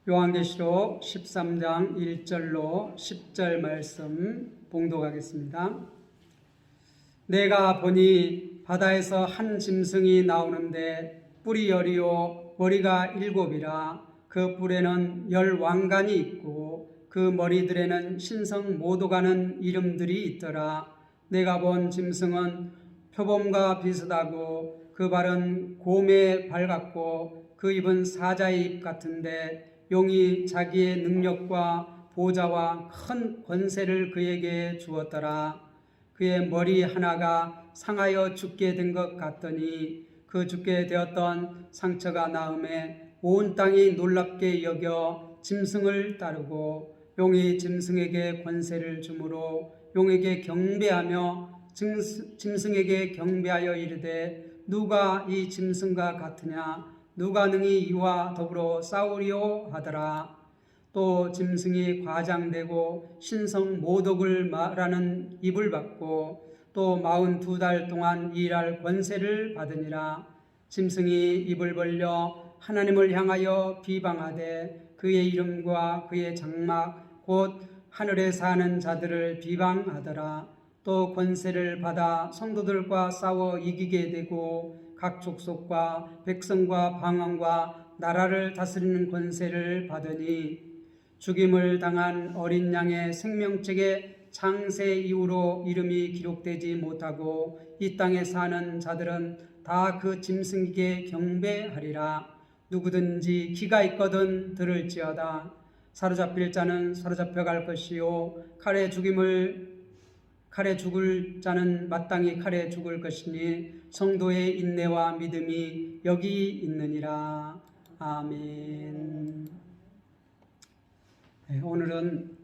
요한계시록 13장 1절로 10절 말씀 봉독하겠습니다. 내가 보니 바다에서 한 짐승이 나오는데 뿔이 10이요 머리가 7이라 그 뿔에는 10왕관이 있고 그 머리들에는 신성 모독하는 이름들이 있더라. 내가 본 짐승은 표범과 비슷하고 그 발은 곰의 발 같고 그 입은 사자의 입 같은데 용이 자기의 능력과 보좌와 큰 권세를 그에게 주었더라. 그의 머리 하나가 상하여 죽게 된 것 같더니 그 죽게 되었던 상처가 나음에 온 땅이 놀랍게 여겨 짐승을 따르고 용이 짐승에게 권세를 주므로 용에게 경배하며 짐승에게 경배하여 이르되 누가 이 짐승과 같으냐 누가 능히 이와 더불어 싸우리오 하더라. 또 짐승이 과장되고 신성 모독을 말하는 입을 받고 또 42달 동안 일할 권세를 받으니라. 짐승이 입을 벌려 하나님을 향하여 비방하되 그의 이름과 그의 장막 곧 하늘에 사는 자들을 비방하더라. 또 권세를 받아 성도들과 싸워 이기게 되고 각 족속과 백성과 방언과 나라를 다스리는 권세를 받으니 죽임을 당한 어린 양의 생명책에 창세 이후로 이름이 기록되지 못하고 이 땅에 사는 자들은 다 그 짐승에게 경배하리라. 누구든지 귀가 있거든 들을지어다. 사로잡힐 자는 사로잡혀 갈 것이요 칼에 죽을 자는 마땅히 칼에 죽을 것이니 성도의 인내와 믿음이 여기 있느니라. 아멘. 네, 오늘은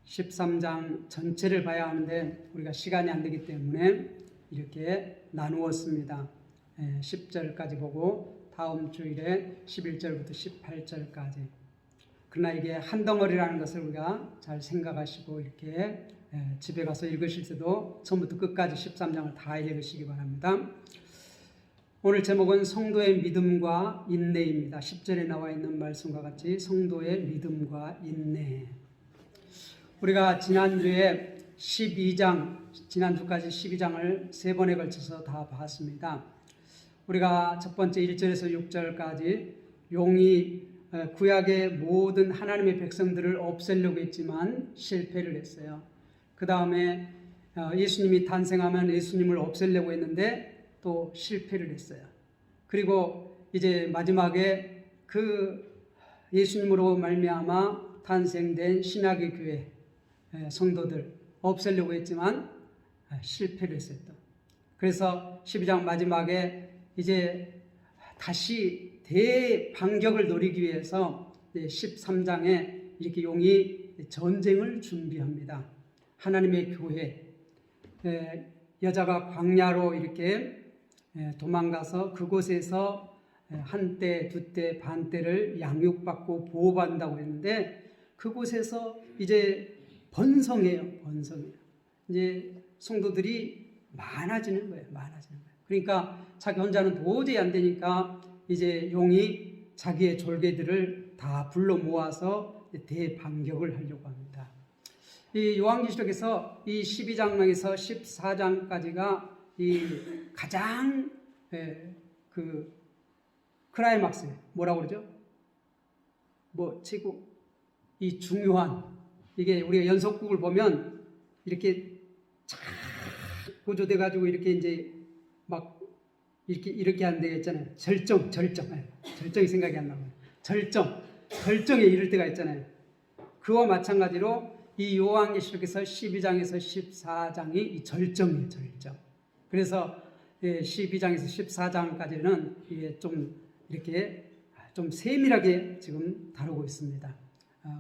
13장 전체를 봐야 하는데 우리가 시간이 안 되기 때문에 이렇게 나누었습니다. 10절까지 보고 다음 주일에 11절부터 18절까지. 그러나 이게 한 덩어리라는 것을 우리가 잘 생각하시고 이렇게 집에 가서 읽으실 때도 처음부터 끝까지 13장을 다 읽으시기 바랍니다. 오늘 제목은 성도의 믿음과 인내입니다. 10절에 나와 있는 말씀과 같이 성도의 믿음과 인내. 우리가 지난주에 12장, 지난주까지 12장을 3번에 걸쳐서 다 봤습니다. 우리가 첫 번째 1절에서 6절까지 용이 구약의 모든 하나님의 백성들을 없애려고 했지만 실패를 했어요. 그 다음에 예수님이 탄생하면 예수님을 없애려고 했는데 또 실패를 했어요. 그리고 이제 마지막에 그 예수님으로 말미암아 탄생된 신약의 교회 성도들 없애려고 했지만 실패를 했어요. 그래서 12장 마지막에 이제 다시 대반격을 노리기 위해서 13장에 이렇게 용이 전쟁을 준비합니다. 하나님의 교회, 여자가 광야로 이렇게 도망가서 그곳에서 한때, 두때, 반때를 양육받고 보호받는다고 했는데 그곳에서 이제 번성해요. 이제 성도들이 많아지는 거예요. 그러니까 자기 혼자는 도저히 안 되니까 이제 용이 자기의 졸개들을 다 불러 모아서 대반격을 하려고 합니다. 이 요한계시록에서 이 12장에서 14장까지가 이 가장 그 클라이막스 뭐라고 그러죠? 최고 이 중요한 이게 우리가 연속극을 보면 이렇게 쫙 고조돼 가지고 이렇게 이제 막 이렇게 안 되겠잖아요. 절정이 생각이 안 나요. 절정에 이를 때가 있잖아요. 그와 마찬가지로 이 요한계시록에서 12장에서 14장이 이 절정이에요. 그래서 12장에서 14장까지는 이게 좀 이렇게 좀 세밀하게 지금 다루고 있습니다.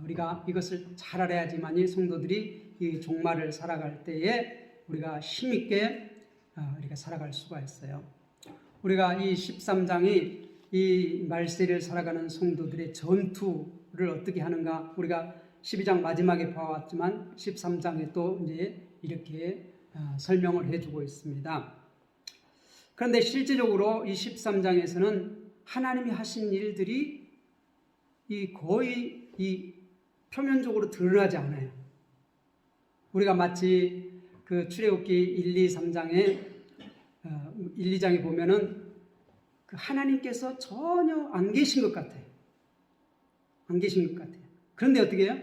우리가 이것을 잘 알아야지만이 성도들이 이 종말을 살아갈 때에 우리가 힘있게 우리가 살아갈 수가 있어요. 우리가 이 13장이 이 말세를 살아가는 성도들의 전투를 어떻게 하는가 우리가 12장 마지막에 봐왔지만 13장에 또 이제 이렇게 설명을 해주고 있습니다. 그런데 실제적으로 이 13장에서는 하나님이 하신 일들이 거의 이 표면적으로 드러나지 않아요. 우리가 마치 그 출애굽기 1, 2, 3장에 1, 2장에 보면은 그 하나님께서 전혀 안 계신 것 같아요. 안 계신 것 같아요. 그런데 어떻게 해요?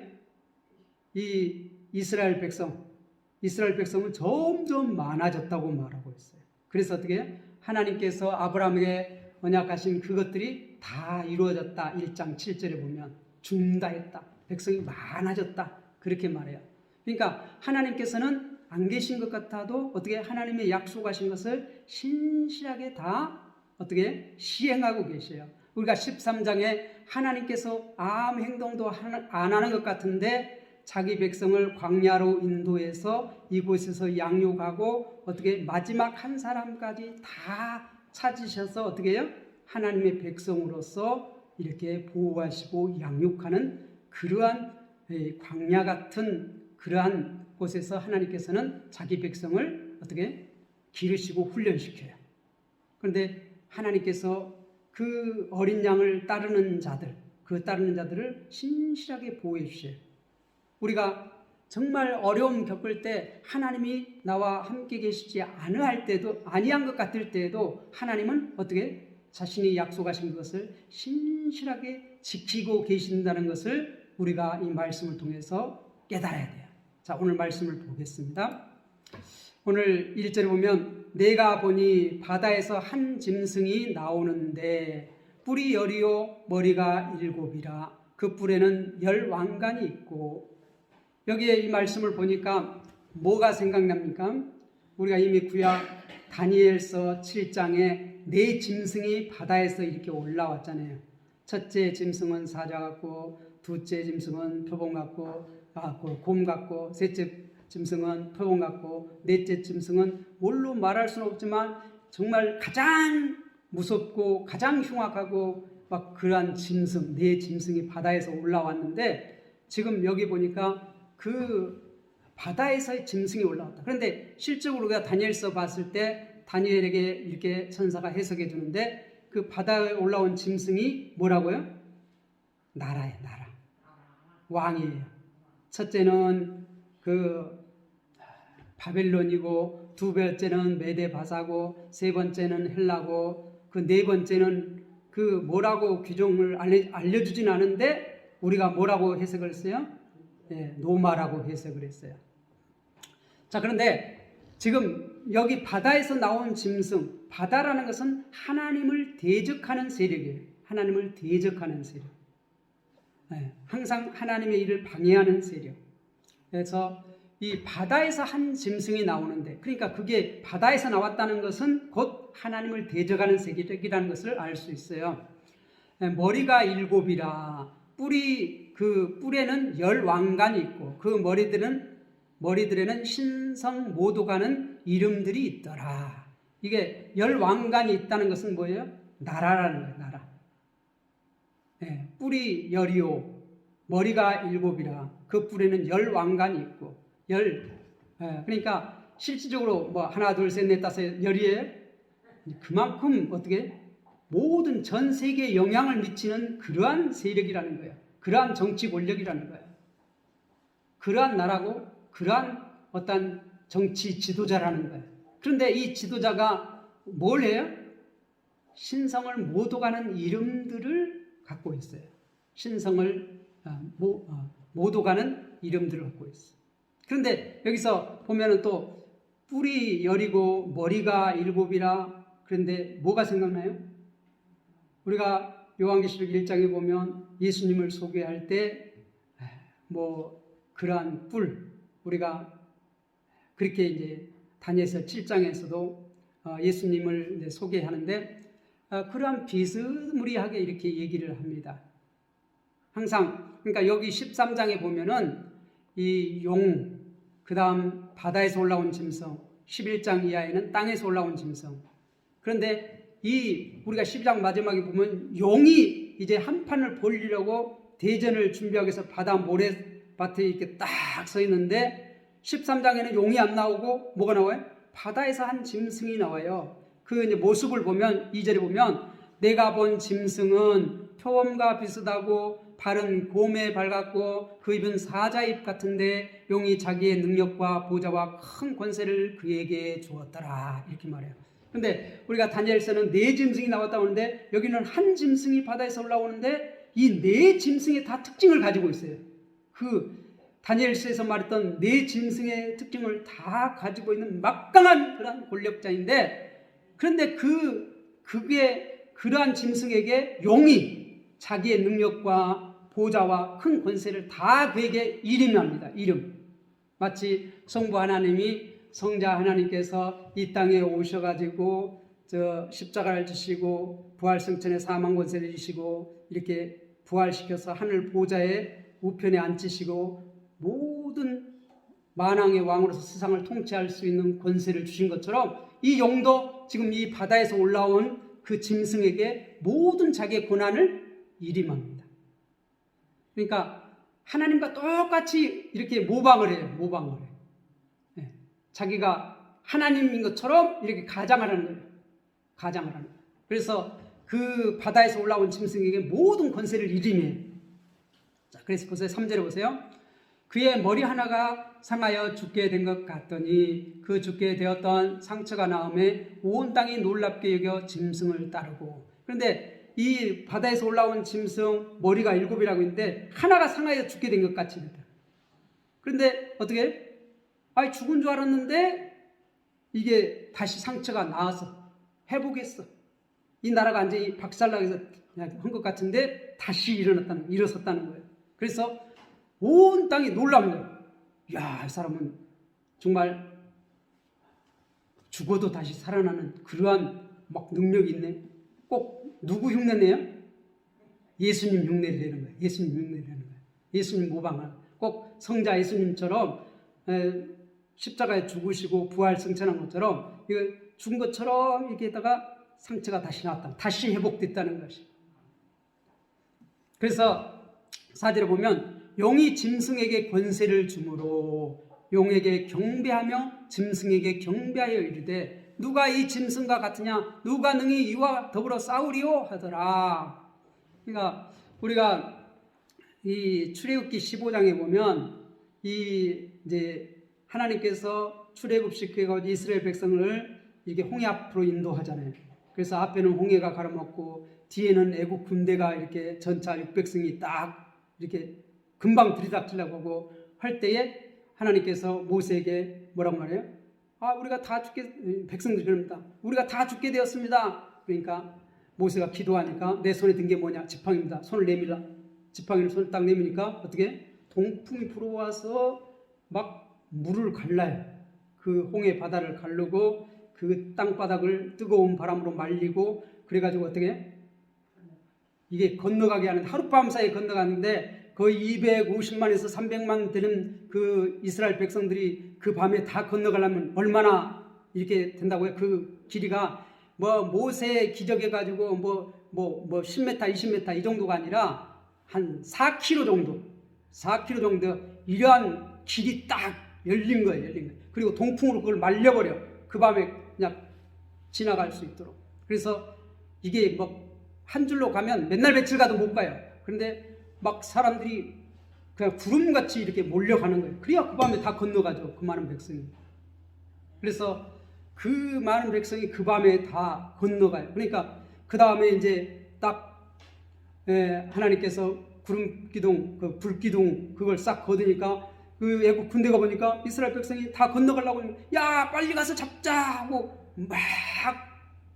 이 이스라엘 백성은 점점 많아졌다고 말하고 있어요. 그래서 어떻게 해요? 하나님께서 아브라함에게 언약하신 그것들이 다 이루어졌다. 1장 7절에 보면 중다했다. 백성이 많아졌다. 그렇게 말해요. 그러니까 하나님께서는 안 계신 것 같아도 어떻게 하나님의 약속하신 것을 신실하게 다 어떻게 시행하고 계셔요. 우리가 13장에 하나님께서 아무 행동도 안 하는 것 같은데 자기 백성을 광야로 인도해서 이곳에서 양육하고 어떻게 마지막 한 사람까지 다 찾으셔서 어떻게 해요? 하나님의 백성으로서 이렇게 보호하시고 양육하는 그러한 광야 같은 그러한 곳에서 하나님께서는 자기 백성을 어떻게 기르시고 훈련시켜요. 그런데 하나님께서 그 어린 양을 따르는 자들을 신실하게 보호해 주셔요. 우리가 정말 어려움 겪을 때 하나님이 나와 함께 계시지 아니할 때도 아니한 것 같을 때에도 하나님은 어떻게 자신이 약속하신 것을 신실하게 지키고 계신다는 것을 우리가 이 말씀을 통해서 깨달아야 돼요. 자, 오늘 말씀을 보겠습니다. 오늘 1절에 보면 내가 보니 바다에서 한 짐승이 나오는데 뿔이 10이요 머리가 7이라 그 뿔에는 10왕관이 있고. 여기에 이 말씀을 보니까 뭐가 생각납니까? 우리가 이미 구약 다니엘서 7장에 네 짐승이 바다에서 이렇게 올라왔잖아요. 첫째 짐승은 사자 같고, 둘째 짐승은 표범 같고, 곰 같고, 셋째 짐승은 표범 같고, 넷째 짐승은 뭘로 말할 수는 없지만 정말 가장 무섭고 가장 흉악하고 막 그러한 짐승, 네 짐승이 바다에서 올라왔는데 지금 여기 보니까 그 바다에서의 짐승이 올라왔다. 그런데 실적으로 우리가 다니엘서 봤을 때 다니엘에게 이렇게 천사가 해석해 주는데 그 바다에 올라온 짐승이 뭐라고요? 나라예요, 나라. 왕이에요. 첫째는 그 바벨론이고, 두 번째는 메데바사고, 세 번째는 헬라고, 그 네 번째는 그 뭐라고 규정을 알려주진 않은데 우리가 뭐라고 해석을 했어요? 네, 노마라고 해석을 했어요. 자, 그런데 지금 여기 바다에서 나온 짐승, 바다라는 것은 하나님을 대적하는 세력이에요. 하나님을 대적하는 세력. 네, 항상 하나님의 일을 방해하는 세력. 그래서 이 바다에서 한 짐승이 나오는데, 그러니까 그게 바다에서 나왔다는 것은 곧 하나님을 대적하는 세력이라는 것을 알 수 있어요. 머리가 7이라 그 뿔에는 10왕관이 있고 그 머리들에는 신성 모독하는 이름들이 있더라. 이게 10왕관이 있다는 것은 뭐예요? 나라라는 거예요. 나라. 네, 뿔이 10이요 머리가 7이라 그 뿔에는 10왕관이 있고 그러니까 실질적으로 뭐 하나 둘 셋 넷 다섯 10이에요. 그만큼 어떻게 모든 전 세계에 영향을 미치는 그러한 세력이라는 거예요. 그러한 정치 권력이라는 거예요. 그러한 나라고 그러한 어떤 정치 지도자라는 거예요. 그런데 이 지도자가 뭘 해요? 신성을 모독하는 이름들을 갖고 있어요. 신성을 모독하는 이름들을 갖고 있어요. 그런데 여기서 보면은 또 뿔이 10이고 머리가 7이라. 그런데 뭐가 생각나요? 우리가 요한계시록 1장에 보면 예수님을 소개할 때 뭐 그러한 뿔, 우리가 그렇게 이제 다니엘서 7장에서도 예수님을 이제 소개하는데 그러한 비스무리하게 이렇게 얘기를 합니다. 항상 그러니까 여기 13장에 보면은 이 용, 그 다음 바다에서 올라온 짐승, 11장 이하에는 땅에서 올라온 짐승. 그런데 우리가 12장 마지막에 보면 용이 이제 한 판을 벌리려고 대전을 준비하기 위해서 바다 모래밭에 이렇게 딱 서 있는데 13장에는 용이 안 나오고 뭐가 나와요? 바다에서 한 짐승이 나와요. 그 이제 모습을 보면 2절에 보면 내가 본 짐승은 표범과 비슷하고 발은 곰에 밝았고 그 입은 사자입 같은데 용이 자기의 능력과 보좌와 큰 권세를 그에게 주었더라. 이렇게 말해요. 그런데 우리가 다니엘서는 네 짐승이 나왔다고 하는데 여기는 한 짐승이 바다에서 올라오는데 이 네 짐승이 다 특징을 가지고 있어요. 그 다니엘서에서 말했던 네 짐승의 특징을 다 가지고 있는 막강한 그런 권력자인데, 그런데 그게 그러한 짐승에게 용이 자기의 능력과 보좌와 큰 권세를 다 그에게 이름합니다. 이름. 마치 성부 하나님이 성자 하나님께서 이 땅에 오셔가지고 십자가를 지시고 부활승천의 사망 권세를 주시고 이렇게 부활시켜서 하늘 보좌의 우편에 앉히시고 모든 만왕의 왕으로서 세상을 통치할 수 있는 권세를 주신 것처럼 이 용도 지금 이 바다에서 올라온 그 짐승에게 모든 자기의 권한을 이름합니다. 그러니까 하나님과 똑같이 이렇게 모방을 해요. 모방을 해요. 네. 자기가 하나님인 것처럼 이렇게 가장을 하는 거예요. 가장을 하는 거예요. 그래서 그 바다에서 올라온 짐승에게 모든 권세를 이름해요. 자, 그래서 보세요. 3절에 보세요. 그의 머리 하나가 상하여 죽게 된 것 같더니 그 죽게 되었던 상처가 나음에 온 땅이 놀랍게 여겨 짐승을 따르고. 그런데 이 바다에서 올라온 짐승 머리가 7이라고 있는데 하나가 상하여 죽게 된 것 같이 됩니다. 그런데 어떻게? 죽은 줄 알았는데 이게 다시 상처가 나와서 회복했어. 이 나라가 완전히 박살나서 한 것 같은데 다시 일어섰다는 거예요. 그래서 온 땅이 놀라는 거예요. 야, 이 사람은 정말 죽어도 다시 살아나는 그러한 막 능력이 있네. 꼭 누구 흉내내요? 예수님 흉내를 내는 거예요. 예수님 흉내를 내는 거예요. 예수님 모방을. 꼭 성자 예수님처럼 십자가에 죽으시고 부활 승천한 것처럼 이거 죽은 것처럼 이렇게 했다가 상처가 다시 나왔다. 다시 회복됐다는 것이. 그래서 4절에 보면 용이 짐승에게 권세를 주므로 용에게 경배하며 짐승에게 경배하여 이르되 누가 이 짐승과 같으냐? 누가 능히 이와 더불어 싸우리요? 하더라. 그러니까 우리가 이 출애굽기 15장에 보면 이제 하나님께서 출애굽시키고 이스라엘 백성을 이렇게 홍해 앞으로 인도하잖아요. 그래서 앞에는 홍해가 가로막고 뒤에는 애국 군대가 이렇게 전차 600승이 딱 이렇게 금방 들이닥치려고 하고 할 때에 하나님께서 모세에게 뭐라고 말해요? 우리가 다 죽게, 백성들이 그럽니다. 우리가 다 죽게 되었습니다. 그러니까 모세가 기도하니까 내 손에 든 게 뭐냐? 지팡이입니다. 손을 내밀라. 지팡이를 손을 딱 내미니까 어떻게? 동풍이 불어와서 막 물을 갈라요. 그 홍해 바다를 가르고 그 땅바닥을 뜨거운 바람으로 말리고 그래가지고 어떻게? 이게 건너가게 하는 하룻밤 사이에 건너가는데 거의 250만에서 300만 되는 그 이스라엘 백성들이 그 밤에 다 건너가려면 얼마나 이렇게 된다고요? 그 길이가 뭐 모세 기적해가지고 뭐 10m, 20m 이 정도가 아니라 한 4km 정도, 4km 정도 이러한 길이 딱 열린 거예요, 열린 거예요. 그리고 동풍으로 그걸 말려버려. 그 밤에 그냥 지나갈 수 있도록. 그래서 이게 뭐 한 줄로 가면 맨날 며칠 가도 못 가요. 그런데 막 사람들이 그냥 구름같이 이렇게 몰려가는 거예요. 그래야 그 밤에 다 건너가죠. 그 많은 백성이. 그래서 그 많은 백성이 그 밤에 다 건너가요. 그러니까 그 다음에 이제 딱 하나님께서 구름 기둥, 그 불 기둥 그걸 싹 거두니까 그 애국 군대가 보니까 이스라엘 백성이 다 건너가려고 야 빨리 가서 잡자 하고 막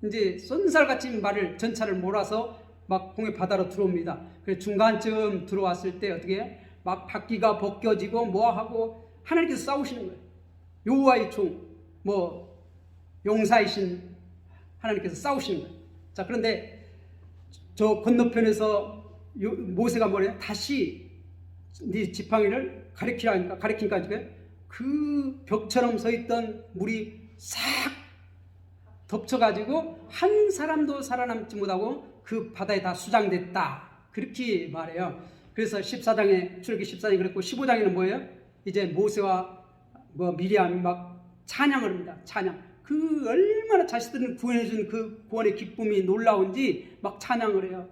이제 쏜살같이 말을 전차를 몰아서 막 홍해 바다로 들어옵니다. 그래서 중간쯤 들어왔을 때 어떻게 해요? 막 바퀴가 벗겨지고 뭐 하고 하나님께서 싸우시는 거예요. 여호와의 종, 뭐 용사이신 하나님께서 싸우시는 거예요. 자, 그런데 저 건너편에서 모세가 뭐래요? 다시 네 지팡이를 가리키니까 그 벽처럼 서 있던 물이 싹 덮쳐가지고 한 사람도 살아남지 못하고 그 바다에 다 수장됐다. 그렇게 말해요. 그래서 14장에 출애굽기 14장에 그랬고 15장에는 뭐예요? 이제 모세와 미리암이 막 찬양을 합니다. 찬양. 그 얼마나 자신들을 구원해준 그 구원의 기쁨이 놀라운지 막 찬양을 해요.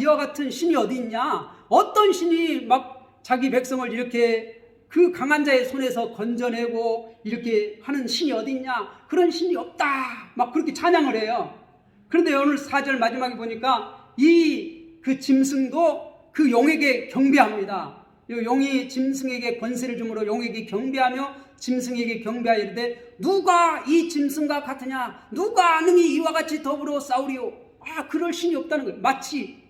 이와 같은 신이 어디 있냐? 어떤 신이 막 자기 백성을 이렇게 그 강한 자의 손에서 건져내고 이렇게 하는 신이 어디 있냐? 그런 신이 없다. 막 그렇게 찬양을 해요. 그런데 오늘 4절 마지막에 보니까 이 그 짐승도 그 용에게 경배합니다. 용이 짐승에게 권세를 주므로 용에게 경배하며 짐승에게 경배하여 이르되 누가 이 짐승과 같으냐? 누가 능히 이와 같이 더불어 싸우리요? 그럴 신이 없다는 거예요. 마치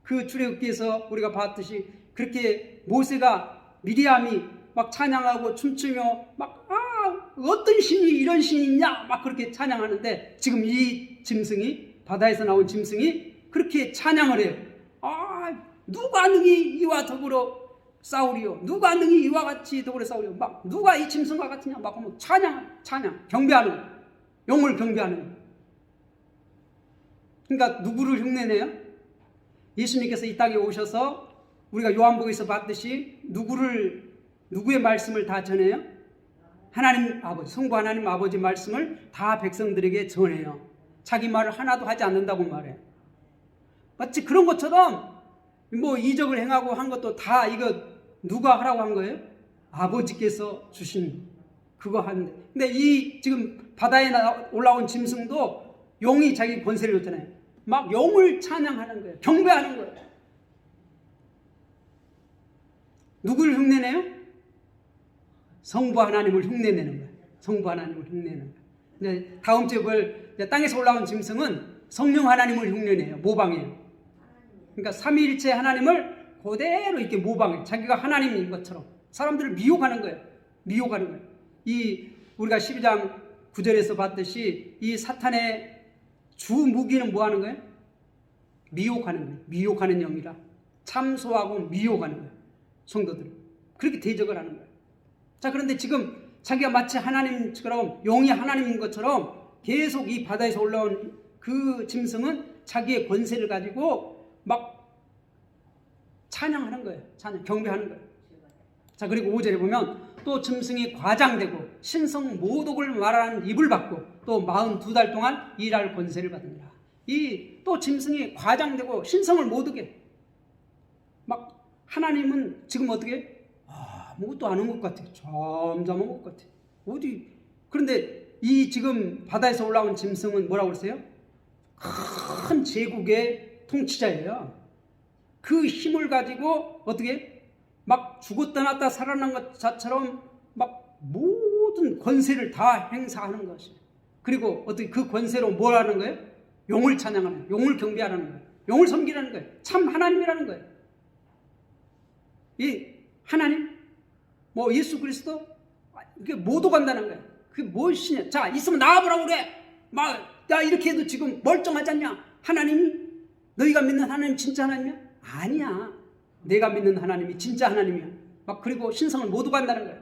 그 출애굽기에서 우리가 봤듯이 그렇게 모세가 미리암이 막 찬양하고 춤추며 막 어떤 신이 이런 신이 있냐? 막 그렇게 찬양하는데 지금 이 짐승이 바다에서 나온 짐승이 그렇게 찬양을 해요. 누가 능히 이와 더불어 싸우리요? 누가 능히 이와 같이 더불어 싸우리요? 막 누가 이 짐승과 같으냐? 막 하면 찬양 경배하는 거예요. 용을 경배하는 거예요. 그러니까 누구를 흉내내요? 예수님께서 이 땅에 오셔서 우리가 요한복음에서 봤듯이 누구의 말씀을 다 전해요? 하나님 아버지, 성부 하나님 아버지 말씀을 다 백성들에게 전해요. 자기 말을 하나도 하지 않는다고 말해요. 마치 그런 것처럼 뭐 이적을 행하고 한 것도 다 이거 누가 하라고 한 거예요? 아버지께서 주신 그거 하는데. 근데 이 지금 바다에 올라온 짐승도 용이 자기 권세를 줬잖아요. 막 용을 찬양하는 거예요. 경배하는 거예요. 누구를 흉내내요? 성부 하나님을 흉내내는 거예요. 성부 하나님을 흉내내는 거예요. 다음 주에 볼 땅에서 올라온 짐승은 성령 하나님을 흉내내요. 모방해요. 그러니까 삼위일체 하나님을 그대로 이렇게 모방해요. 자기가 하나님인 것처럼 사람들을 미혹하는 거예요. 미혹하는 거예요. 이 우리가 12장 9절에서 봤듯이 이 사탄의 주 무기는 뭐 하는 거예요? 미혹하는 거예요. 미혹하는 영이라. 참소하고 미혹하는 거예요. 성도들을. 그렇게 대적을 하는 거예요. 자, 그런데 지금 자기가 마치 하나님처럼 용이 하나님인 것처럼 계속 이 바다에서 올라온 그 짐승은 자기의 권세를 가지고 막 찬양하는 거예요. 경배하는 거예요. 자, 그리고 5절에 보면 또 짐승이 과장되고 신성 모독을 말하는 입을 받고 또 42달 동안 일할 권세를 받느니라. 이 또 짐승이 과장되고 신성을 모독해. 막 하나님은 지금 어떻게? 아무것도 안 한 것 같아. 잠잠한 것 같아. 어디? 그런데 이 지금 바다에서 올라온 짐승은 뭐라고 그랬어요? 큰 제국의 통치자예요. 그 힘을 가지고 어떻게? 막 죽었다 났다 살아난 것처럼 막 모든 권세를 다 행사하는 것이에요. 그리고 어떻게 그 권세로 뭘 하는 거예요? 용을 찬양하는 거예요. 용을 경배하는 거예요. 용을 섬기라는 거예요. 참 하나님이라는 거예요. 이 하나님, 뭐 예수 그리스도 이게 모독한다는 거예요. 그게 무엇이냐? 자, 있으면 나와보라고 그래. 야, 이렇게 해도 지금 멀쩡하지 않냐? 하나님이 너희가 믿는 하나님 진짜 하나님이야? 아니야. 내가 믿는 하나님이 진짜 하나님이야. 막 그리고 신성을 모독한다는 거예요.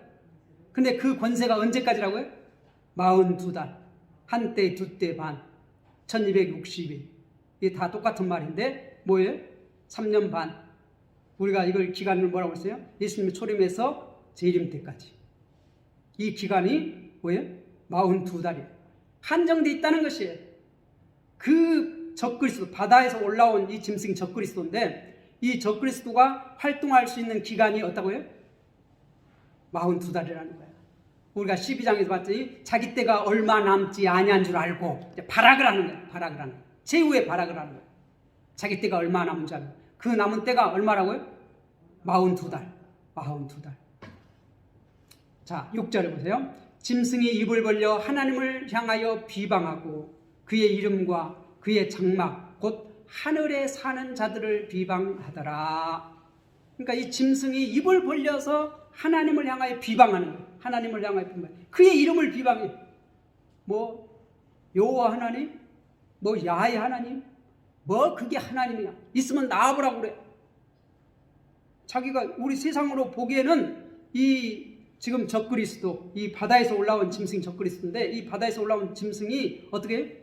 근데 그 권세가 언제까지라고요? 42달. 한때, 두때 반. 1260일. 이게 다 똑같은 말인데 뭐예요? 3년 반. 우리가 이걸 기간을 뭐라고 했어요? 예수님의 초림에서 재림 때까지. 이 기간이 뭐예요? 42달이에요. 한정되어 있다는 것이에요. 그 적그리스도, 바다에서 올라온 이 짐승이 적그리스도인데 이 적그리스도가 활동할 수 있는 기간이 어떻다고요? 42달이라는 거예요. 우리가 12장에서 봤더니 자기 때가 얼마 남지 아니한 줄 알고 발악을 하는 거예요. 발악을 하는 거예요. 최후의 발악을 하는 거예요. 자기 때가 얼마 남은 줄 알고. 그 남은 때가 얼마라고요? 42달. 42달. 자, 6절에 보세요. 짐승이 입을 벌려 하나님을 향하여 비방하고 그의 이름과 그의 장막 곧 하늘에 사는 자들을 비방하더라. 그러니까 이 짐승이 입을 벌려서 하나님을 향하여 비방하는 거예요. 하나님을 향하여 비방. 그의 이름을 비방해. 뭐 여호와 하나님, 뭐 야훼 하나님, 뭐 그게 하나님이야. 있으면 나와보라고 그래. 자기가 우리 세상으로 보기에는 이 지금 적그리스도, 이 바다에서 올라온 짐승이 적그리스도인데 이 바다에서 올라온 짐승이 어떻게 해?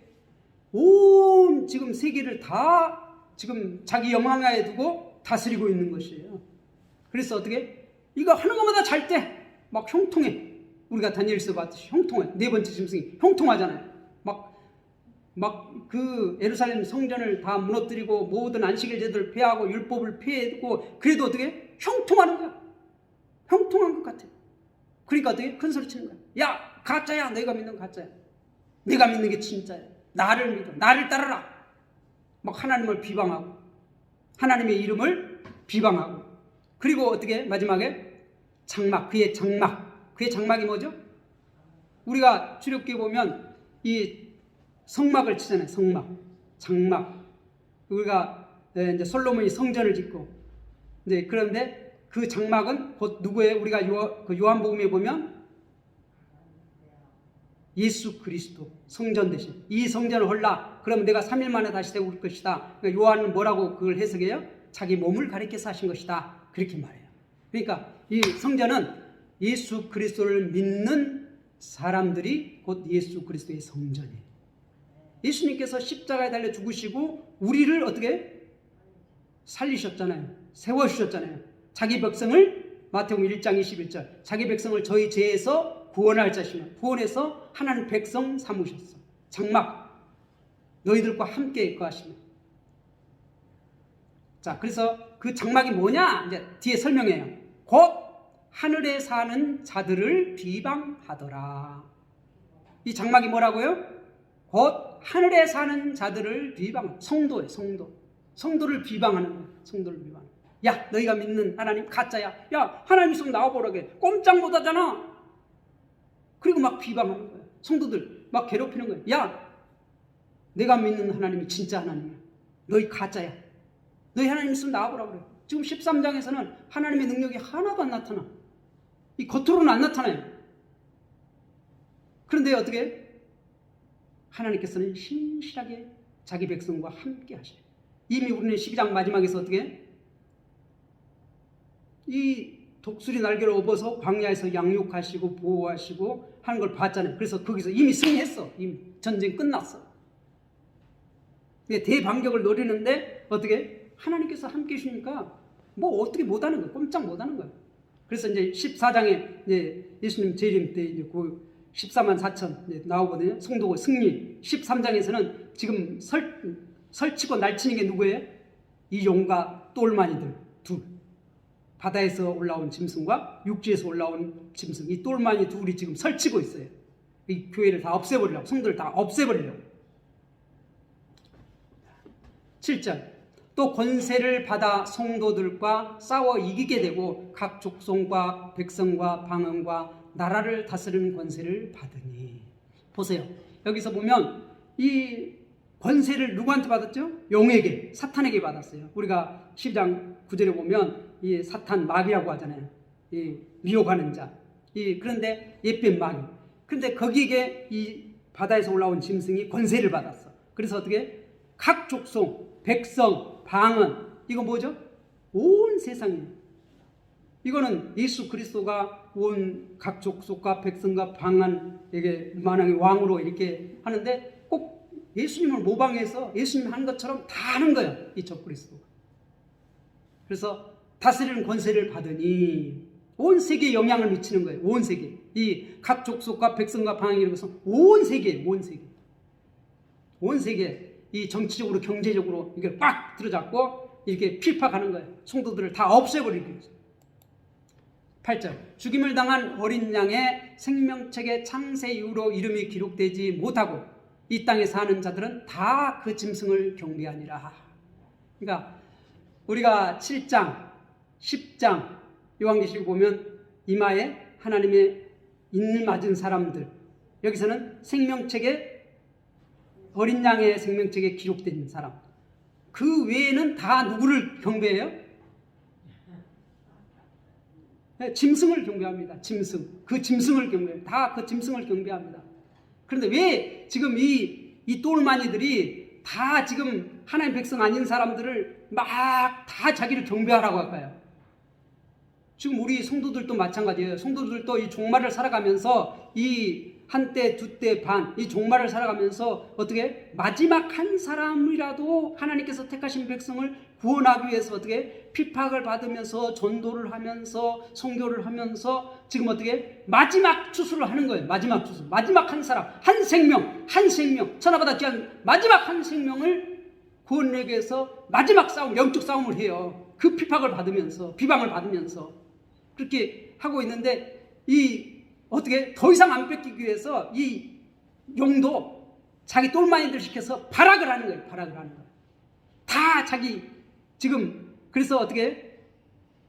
온 지금 세계를 다 지금 자기 영향하에 두고 다스리고 있는 것이에요. 그래서 어떻게 해? 이거 하는 것마다 잘 때 막 형통해. 우리가 다니엘서 봤듯이 형통해. 네 번째 짐승이 형통하잖아요. 막 막 그 예루살렘 성전을 다 무너뜨리고 모든 안식일 제도를 폐하고 율법을 폐하고 그래도 어떻게 형통하는 거야. 형통한 것 같아. 그러니까 어떻게 큰 소리 치는 거야. 야, 가짜야. 내가 믿는 가짜야. 내가 믿는 게 진짜야. 나를 믿어. 나를 따르라. 막 하나님을 비방하고 하나님의 이름을 비방하고 그리고 어떻게 마지막에 장막, 그의 장막이 뭐죠? 우리가 출애굽기에 보면 이 성막을 치잖아요. 장막. 우리가 이제 솔로몬이 성전을 짓고 이제 그런데 그 장막은 곧 누구예요? 우리가 요한복음에 보면 예수 그리스도 성전 대신 이 성전을 헐라. 그러면 내가 3일 만에 다시 세울 것이다. 그러니까 요한은 뭐라고 그걸 해석해요? 자기 몸을 가리켜서 하신 것이다. 그렇게 말해요. 그러니까 이 성전은 예수 그리스도를 믿는 사람들이 곧 예수 그리스도의 성전이에요. 예수님께서 십자가에 달려 죽으시고 우리를 어떻게 살리셨잖아요. 세워주셨잖아요. 자기 백성을 마태복음 1장 21절 자기 백성을 저희 죄에서 구원할 자시며 구원해서 하나님 백성 삼으셨어. 장막 너희들과 함께 거하시며. 자, 그래서 그 장막이 뭐냐? 이제 뒤에 설명해요. 곧 하늘에 사는 자들을 비방하더라. 이 장막이 뭐라고요? 곧 하늘에 사는 자들을 비방. 성도예요, 성도. 성도를 비방하는 거예요. 성도를 비방. 야, 너희가 믿는 하나님 가짜야. 야, 하나님 있으면 나와보라게. 꼼짝 못하잖아. 그리고 막 비방하는 거예요. 성도들 막 괴롭히는 거예요. 야, 내가 믿는 하나님이 진짜 하나님이야. 너희 가짜야. 너희 하나님 있으면 나와보라 그래. 지금 13장에서는 하나님의 능력이 하나도 안 나타나. 이 겉으로는 안 나타나요. 그런데 어떻게? 하나님께서는 신실하게 자기 백성과 함께 하셔요. 이미 우리는 12장 마지막에서 어떻게? 이 독수리 날개를 업어서 광야에서 양육하시고 보호하시고 하는 걸 봤잖아요. 그래서 거기서 이미 승리했어. 이미 전쟁 끝났어. 대반격을 노리는데 어떻게? 하나님께서 함께 해주니까 뭐 어떻게 못하는 거예요. 꼼짝 못하는 거예요. 그래서 이제 14장에 이제 예수님 재림 때 이제 그 14만 4천 나오거든요. 성도가 승리. 13장에서는 지금 설치고 날치는 게 누구예요? 이 용과 똘마니들 둘. 바다에서 올라온 짐승과 육지에서 올라온 짐승. 이 똘마니 둘이 지금 설치고 있어요. 이 교회를 다 없애버리려고. 성도를 다 없애버리려고. 7절. 또 권세를 받아 성도들과 싸워 이기게 되고 각 족속과 백성과 방언과 나라를 다스리는 권세를 받으니. 보세요. 여기서 보면 이 권세를 누구한테 받았죠? 용에게, 사탄에게 받았어요. 우리가 12장 9절에 보면 이 사탄 마귀라고 하잖아요. 이 미혹하는 자. 그런데 옛뱀 마귀. 그런데 거기에 이 바다에서 올라온 짐승이 권세를 받았어. 그래서 어떻게? 각 족속, 백성, 방언. 이거 뭐죠? 온 세상이에요. 이거는 예수 그리스도가 온 각 족속과 백성과 방언에게 만왕의 왕으로 이렇게 하는데 꼭 예수님을 모방해서 예수님 한 것처럼 다 하는 거예요. 이 적그리스도가. 그래서 다스리는 권세를 받으니 온 세계에 영향을 미치는 거예요. 온 세계. 이 각 족속과 백성과 방언이라서 온 세계. 온 세계. 이 정치적으로 경제적으로 이걸 빡 들어잡고 이렇게 필파가는 거예요. 성도들을 다 없애버리기 위해서. 8절. 죽임을 당한 어린 양의 생명책의 창세 이후로 이름이 기록되지 못하고 이 땅에 사는 자들은 다 그 짐승을 경배하니라. 그러니까 우리가 7장, 10장 요한계시록 보면 이마에 하나님의 인을 맞은 사람들, 여기서는 생명책에 어린 양의 생명책에 기록된 사람, 그 외에는 다 누구를 경배해요? 짐승을 경배합니다. 짐승. 그 짐승을 경배합니다. 다 그 짐승을 경배합니다. 그런데 왜 지금 이 똘마니들이 다 지금 하나님 백성 아닌 사람들을 막 다 자기를 경배하라고 할까요? 지금 우리 성도들도 마찬가지예요. 성도들도 이 종말을 살아가면서 이 한때 두때 반 이 종말을 살아가면서 어떻게 마지막 한 사람이라도 하나님께서 택하신 백성을 구원하기 위해서 어떻게 핍박을 받으면서 전도를 하면서 선교를 하면서 지금 어떻게 마지막 추수를 하는 거예요. 마지막 추수, 마지막 한 사람, 한 생명 천하보다 귀한 마지막 한 생명을 구원하기 위해서 마지막 싸움, 영적 싸움을 해요. 그 핍박을 받으면서, 비방을 받으면서 그렇게 하고 있는데 이 어떻게 더 이상 안 뺏기기 위해서 이 용도 자기 똘마니들 시켜서 발악을 하는 거예요. 발악을 하는 거예요. 다 자기 지금 그래서 어떻게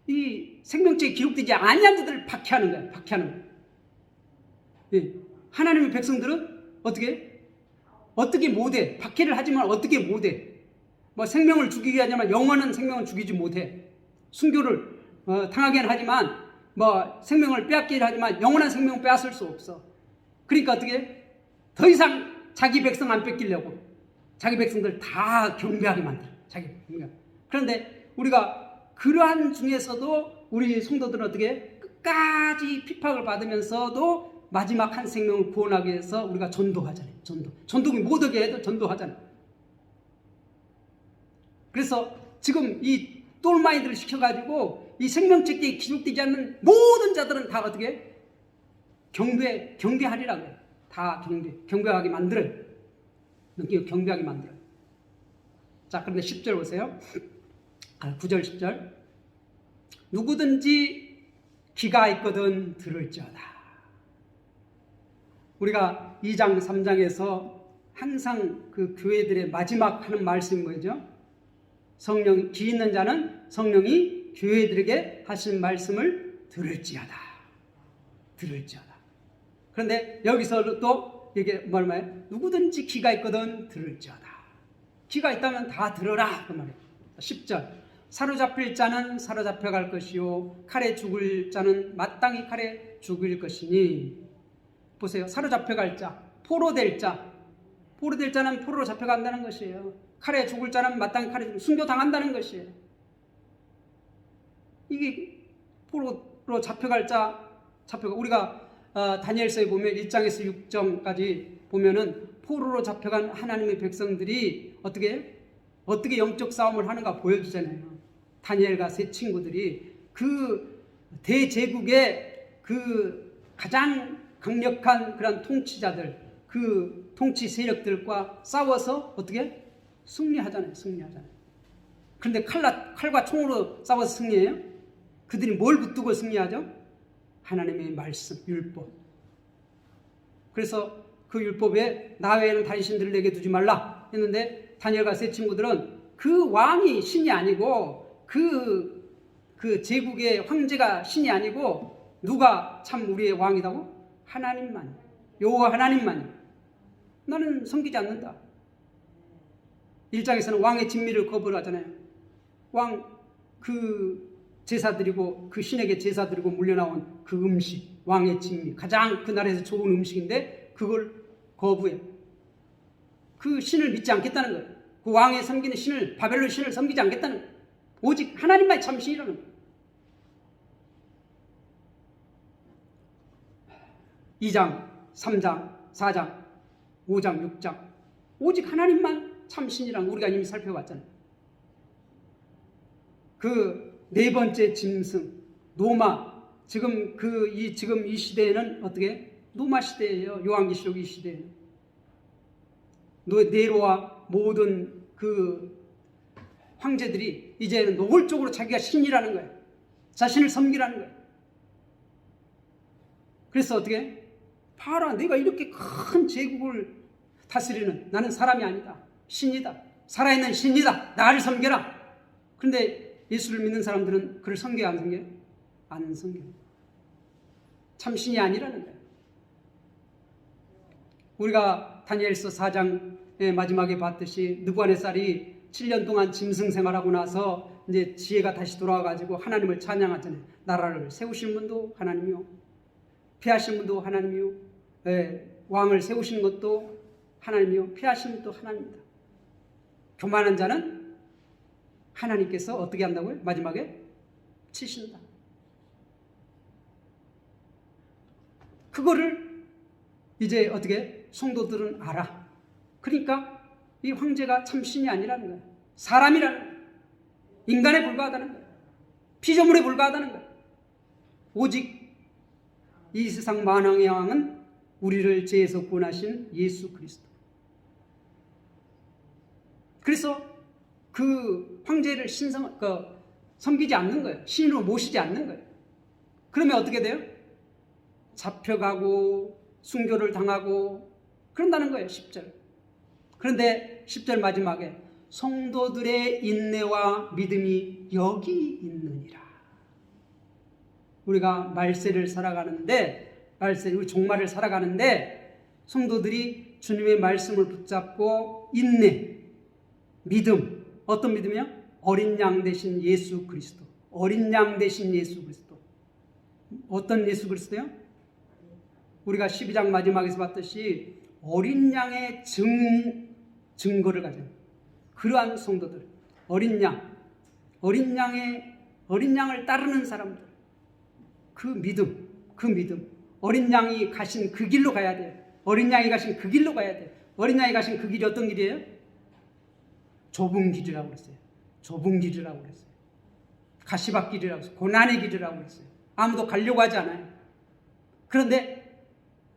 이 생명책에 기록되지 아니한 자들을 박해하는 거예요. 박해하는 거예요. 예. 하나님의 백성들은 어떻게 못해. 박해를 하지만 어떻게 못해. 뭐 생명을 죽이게 하지만 영원한 생명을 죽이지 못해. 순교를 당하게는 하지만 뭐 생명을 빼앗기를 하지만 영원한 생명을 빼앗을 수 없어. 그러니까 어떻게 더 이상 자기 백성 안 뺏기려고 자기 백성들 다 경배하게 만들어. 자기 경배. 그런데 우리가 그러한 중에서도 우리 성도들은 어떻게 끝까지 핍박을 받으면서도 마지막 한 생명을 구원하기 위해서 우리가 전도하잖아요. 전도가 못하게 해도 전도하잖아요. 그래서 지금 이 똘마이들을 시켜가지고 이 생명책에 기록되지 않는 모든 자들은 다 어떻게 경배하리라고 해요. 다 경배하게 만들어요. 경배하게 만들어요. 자, 그런데 10절 보세요. 9절 10절. 누구든지 귀가 있거든 들을지어다. 우리가 2장 3장에서 항상 그 교회들의 마지막 하는 말씀이 뭐죠? 성령, 귀 있는 자는 성령이 교회들에게 하신 말씀을 들을지어다. 그런데 여기서 또 이게 뭐예요? 누구든지 귀가 있거든 들을지어다. 귀가 있다면 다 들어라 그 말이에요. 10절. 사로잡힐 자는 사로잡혀갈 것이요 칼에 죽을 자는 마땅히 칼에 죽을 것이니. 보세요. 사로잡혀갈 자, 포로될 자는 포로로 잡혀간다는 것이에요. 칼에 죽을 자는 마땅히 칼에 순교당한다는 것이에요. 이게 포로로 잡혀갈 자, 우리가 다니엘서에 보면 1장에서 6장까지 보면은 포로로 잡혀간 하나님의 백성들이 어떻게 영적 싸움을 하는가 보여주잖아요. 다니엘과 세 친구들이 그 대제국의 그 가장 강력한 그런 통치자들, 그 통치 세력들과 싸워서 어떻게 승리하잖아요. 그런데 칼과 총으로 싸워서 승리해요? 그들이 뭘 붙들고 승리하죠? 하나님의 말씀, 율법. 그래서 그 율법에 나 외에는 다른 신들을 내게 두지 말라 했는데 다니엘과 세 친구들은 그 왕이 신이 아니고 그 제국의 황제가 신이 아니고 누가 참 우리의 왕이다고? 하나님만. 여호와 하나님만. 나는 섬기지 않는다. 1장에서는 왕의 진미를 거부하잖아요. 왕 그 제사드리고 그 신에게 제사드리고 물려나온 그 음식, 왕의 진미, 가장 그 나라에서 좋은 음식인데 그걸 거부해. 그 신을 믿지 않겠다는 거예요. 그 왕의 섬기는 신을, 바벨론 신을 섬기지 않겠다는 거예요. 오직 하나님만이 참 신이라는 거예요. 2장, 3장, 4장, 5장, 6장 오직 하나님만 참 신이라는 거 우리가 이미 살펴봤잖아요. 그 네 번째 짐승 노마, 지금 이 시대에는 어떻게 노마 시대예요. 요한계시록 이 시대에는 네로와 모든 그 황제들이 이제는 노골적으로 자기가 신이라는 거예요. 자신을 섬기라는 거예요. 그래서 어떻게? 봐라, 내가 이렇게 큰 제국을 다스리는 나는 사람이 아니다. 신이다. 살아있는 신이다. 나를 섬겨라. 그런데 예수를 믿는 사람들은 그를 섬겨요, 안 섬겨요? 안 섬겨요. 참 신이 아니라는 거예요. 우리가 다니엘서 4장의 마지막에 봤듯이 느부갓네살이 7년 동안 짐승 생활하고 나서 이제 지혜가 다시 돌아와가지고 하나님을 찬양하잖아요. 나라를 세우신 분도 하나님이요, 피하신 분도 하나님이요, 왕을 세우신 것도 하나님이요, 피하신 분도 하나님입니다. 교만한 자는 하나님께서 어떻게 한다고요? 마지막에 치신다. 그거를 이제 어떻게 성도들은 알아. 그러니까 이 황제가 참 신이 아니라는 거야. 사람이라는 거야. 인간에 불과하다는 거야. 피조물에 불과하다는 거야. 오직 이 세상 만왕의 왕은 우리를 죄에서 구원하신 예수 그리스도. 그래서 그 황제를 섬기지 않는 거예요. 신으로 모시지 않는 거예요. 그러면 어떻게 돼요? 잡혀가고 순교를 당하고 그런다는 거예요. 10절. 그런데 10절 마지막에 성도들의 인내와 믿음이 여기 있느니라. 우리가 말세를 살아가는데, 우리 종말을 살아가는데 성도들이 주님의 말씀을 붙잡고 인내, 믿음, 어떤 믿음이요? 어린 양 되신 예수 그리스도. 어린 양 되신 예수 그리스도. 어떤 예수 그리스도요? 우리가 12장 마지막에서 봤듯이 어린 양의 증거를 가진 그러한 성도들, 어린 양을 따르는 사람들, 그 믿음, 어린 양이 가신 그 길로 가야 돼요. 어린 양이 가신 그 길로 가야 돼요. 어린 양이 가신 그 길이 어떤 길이에요? 좁은 길이라고 그랬어요. 좁은 길이라고 그랬어요. 가시밭길이라고 했어요. 고난의 길이라고 그랬어요. 아무도 가려고 하지 않아요. 그런데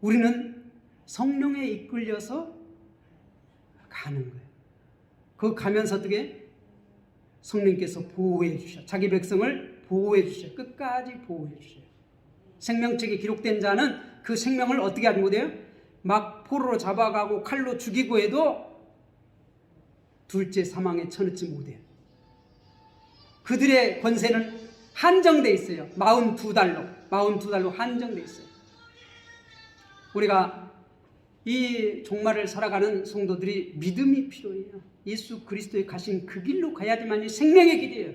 우리는 성령에 이끌려서 가는 거예요. 그 가면서 어떻게? 성령께서 보호해 주셔. 자기 백성을 보호해 주셔. 끝까지 보호해 주셔. 생명책에 기록된 자는 그 생명을 어떻게 하지 못해요? 막 포로로 잡아가고 칼로 죽이고 해도 둘째 사망에 쳐넣지 못해요. 그들의 권세는 한정돼 있어요. 42달로 한정돼 있어요. 우리가 이 종말을 살아가는 성도들이 믿음이 필요해요. 예수 그리스도에 가신 그 길로 가야지만이 생명의 길이에요.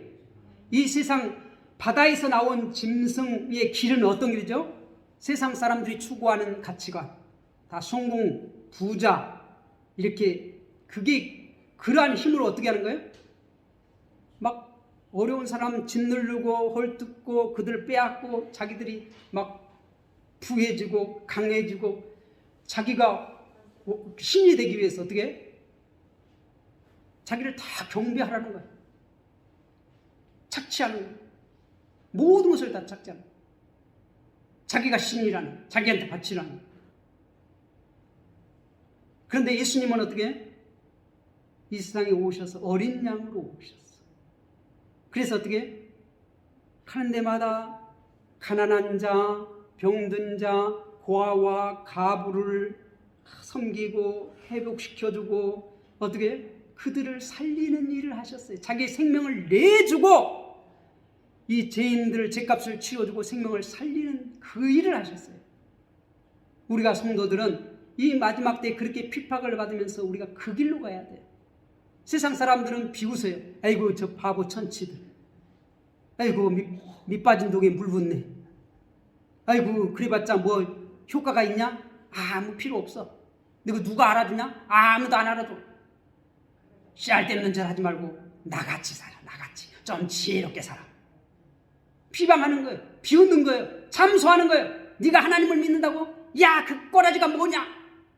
이 세상 바다에서 나온 짐승의 길은 어떤 길이죠? 세상 사람들이 추구하는 가치관, 다 성공, 부자, 이렇게 그게 그러한 힘으로 어떻게 하는 거예요? 막 어려운 사람 짓누르고 헐뜯고 그들 빼앗고 자기들이 막 부해지고 강해지고 자기가 신이 되기 위해서 어떻게 해? 자기를 다 경배하라는 거예요. 착취하는 거예요. 모든 것을 다 착취하는 거예요. 자기가 신이라는, 자기한테 바치라는 거예요. 그런데 예수님은 어떻게 해? 이 세상에 오셔서 어린 양으로 오셨어. 그래서 어떻게 해? 가는 데마다 가난한 자, 병든 자, 고아와 가부를 섬기고 회복시켜주고 어떻게 해? 그들을 살리는 일을 하셨어요. 자기 생명을 내주고 이 죄인들 죄값을 치워주고 생명을 살리는 그 일을 하셨어요. 우리가 성도들은 이 마지막 때 그렇게 핍박을 받으면서 우리가 그 길로 가야 돼요. 세상 사람들은 비웃어요. 아이고 저 바보 천치들. 아이고 밑 빠진 독에 물 붓네. 아이고 그래봤자 뭐 효과가 있냐? 아무 필요 없어. 이거 누가 알아주냐? 아무도 안 알아줘. 씨알데없는 짓 하지 말고 나같이 살아. 나같이 좀 지혜롭게 살아. 비방하는 거예요. 비웃는 거예요. 참소하는 거예요. 네가 하나님을 믿는다고? 야, 그 꼬라지가 뭐냐?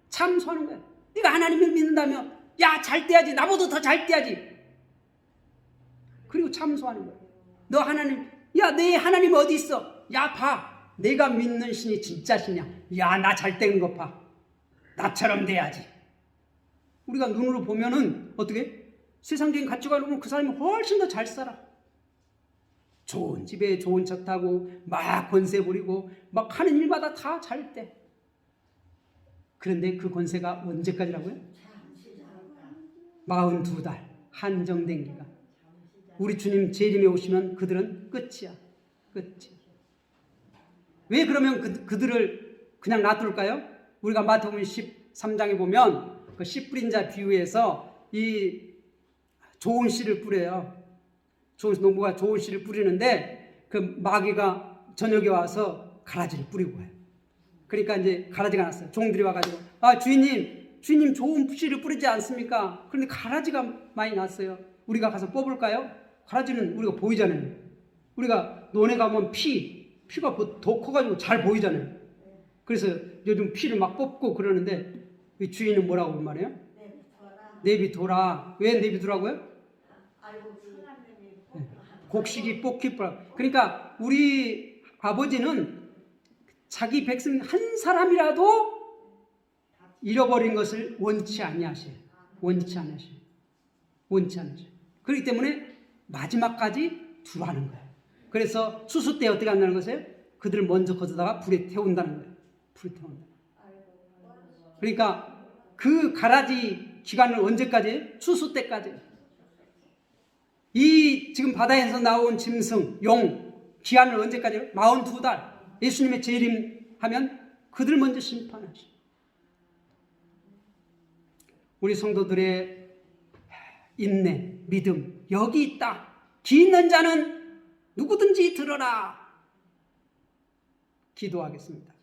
참소하는 거예요. 네가 하나님을 믿는다면 야, 잘 돼야지. 나보다 더 잘 돼야지. 그리고 참소하는 거예요. 너 하나님, 야, 내 하나님 어디 있어? 야, 봐. 내가 믿는 신이 진짜 신이야. 야, 나 잘 되는 거 봐. 나처럼 돼야지. 우리가 눈으로 보면은 어떻게? 세상적인 가치관으로 보면 그 사람이 훨씬 더 잘 살아. 좋은 집에 좋은 차 타고 막 권세 부리고 막 하는 일마다 다 잘 돼. 그런데 그 권세가 언제까지라고요? 42달 한정된 기간. 우리 주님 재림에 오시면 그들은 끝이야. 끝이야. 왜 그러면 그들을 그냥 놔둘까요? 우리가 마태복음 13장에 보면 그 씨 뿌린 자 비유에서 이 좋은 씨를 뿌려요. 농부가 좋은 씨를 뿌리는데 그 마귀가 저녁에 와서 가라지를 뿌리고 가요. 그러니까 이제 가라지가 났어요. 종들이 와가지고 주인님 좋은 씨를 뿌리지 않습니까? 그런데 가라지가 많이 났어요. 우리가 가서 뽑을까요? 가라지는 우리가 보이잖아요. 우리가 논에 가면 피가 더 커가지고 잘 보이잖아요. 그래서 요즘 피를 막 뽑고 그러는데 이 주인은 뭐라고 그런 말이에요? 내비둬라. 왜 내비두라고요? 곡식이 뽑기 뿌라. 그러니까 우리 아버지는 자기 백성 한 사람이라도 잃어버린 것을 원치 아니하셔요. 원치 않으셔요. 원치 않으셔요. 그렇기 때문에 마지막까지 두라는 거예요. 그래서 추수 때 어떻게 한다는 것이에요? 그들을 먼저 거두다가 불에 태운다는 거예요. 불에 태운다. 그러니까 그 가라지 기간은 언제까지? 추수 때까지. 이 지금 바다에서 나온 짐승, 용 기한은 언제까지? 42달. 예수님의 재림하면 그들 먼저 심판하시. 우리 성도들의 인내, 믿음 여기 있다. 귀 있는 자는 누구든지 들어라. 기도하겠습니다.